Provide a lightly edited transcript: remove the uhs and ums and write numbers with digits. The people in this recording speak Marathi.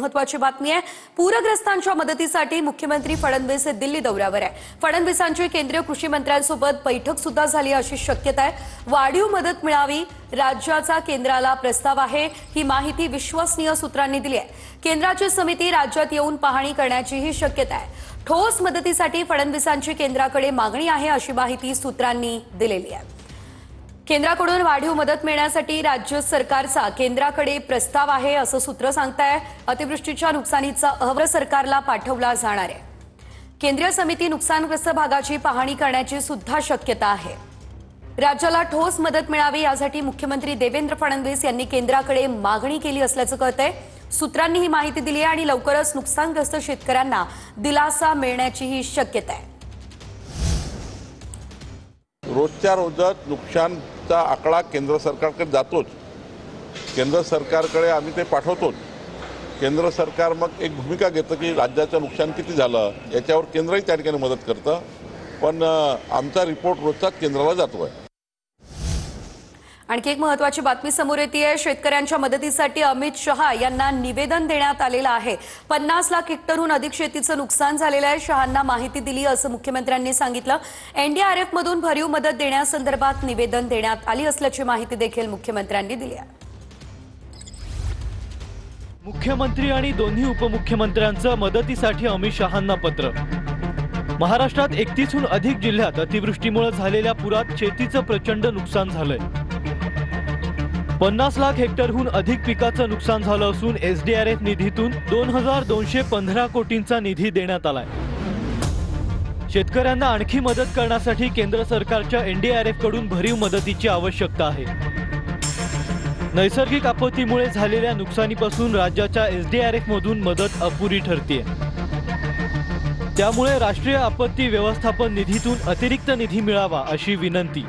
महत्त्वाची बातमी आहे। पूरग्रस्तांच्या मदतीसाठी मुख्यमंत्री फडणवीस दिल्ली दौऱ्यावर आहे। फडणवीसांची केंद्रीय कृषी मंत्र्यांसोबत बैठक सुद्धा झाली अशी शक्यता आहे। वाढीव मदत मिळावी राज्याचा केंद्राला प्रस्ताव आहे, ही माहिती विश्वसनीय सूत्रांनी दिली आहे। केंद्राची समिती राज्यात येऊन पाहणी करण्याचीही शक्यता आहे। ठोस मदतीसाठी फडणवीसांची केंद्राकडे मागणी आहे अशी माहिती सूत्रांनी दिलेली आहे। केंद्राकडून वाढीव मदत मिळण्यासाठी राज्य सरकारचा केंद्राकडे प्रस्ताव आहे असं सूत्र सांगताय। अतिवृष्टीच्या नुकसानीचा अहवाल सरकारला पाठवला जाणार आहे। केंद्रीय समिती नुकसानग्रस्त भागाची पाहणी करण्याची सुद्धा शक्यता आहे। राज्याला ठोस मदत मिळावी यासाठी मुख्यमंत्री देवेंद्र फडणवीस यांनी केंद्राकडे मागणी केली असल्याचं कळतंय। सूत्रांनी ही माहिती दिली आहे आणि लवकरच नुकसानग्रस्त शेतकऱ्यांना दिलासा मिळण्याचीही शक्यता आहे। रोजच्या रोजच नुकसानचा आकडा केंद्र सरकारकडे जातोच। केंद्र सरकारकडे आम्ही ते पाठवतोच। केंद्र सरकार मग एक भूमिका घेतं की राज्याचं नुकसान किती झालं याच्यावर केंद्रही त्या ठिकाणी मदत करतं। पण आमचा रिपोर्ट रोजचाच केंद्राला जातोय। आणखी एक महत्त्वाची बातमी समोर येतेय। शेतकऱ्यांच्या मदतीसाठी अमित शहा यांना निवेदन देण्यात आलेलं आहे। 50 लाख हेक्टरहून अधिक शेतीचं नुकसान झालेलं आहे। शहांना माहिती दिली असं मुख्यमंत्र्यांनी सांगितलं। एनडीआरएफ मधून भरीव मदत देण्यासंदर्भात निवेदन देण्यात आली असल्याची माहिती देखील मुख्यमंत्र्यांनी दिली आहे। मुख्यमंत्री आणि दोन्ही उपमुख्यमंत्र्यांचं मदतीसाठी अमित शहांना पत्र। महाराष्ट्रात 31हून अधिक जिल्ह्यात अतिवृष्टीमुळे झालेल्या पुरात शेतीचं प्रचंड नुकसान झालंय। 50 लाख हेक्टरहून अधिक पिकाचं नुकसान झालं असून एसडीआरएफ निधीतून 2215 कोटींचा निधी देण्यात आलाय। शेतकऱ्यांना आणखी मदत करण्यासाठी केंद्र सरकारच्या एनडीआरएफ कडून भरीव मदतीची आवश्यकता आहे। नैसर्गिक आपत्तीमुळे झालेल्या नुकसानीपासून राज्याच्या एसडीआरएफ मधून मदत अपुरी ठरते। त्यामुळे राष्ट्रीय आपत्ती व्यवस्थापन निधीतून अतिरिक्त निधी मिळावा अशी विनंती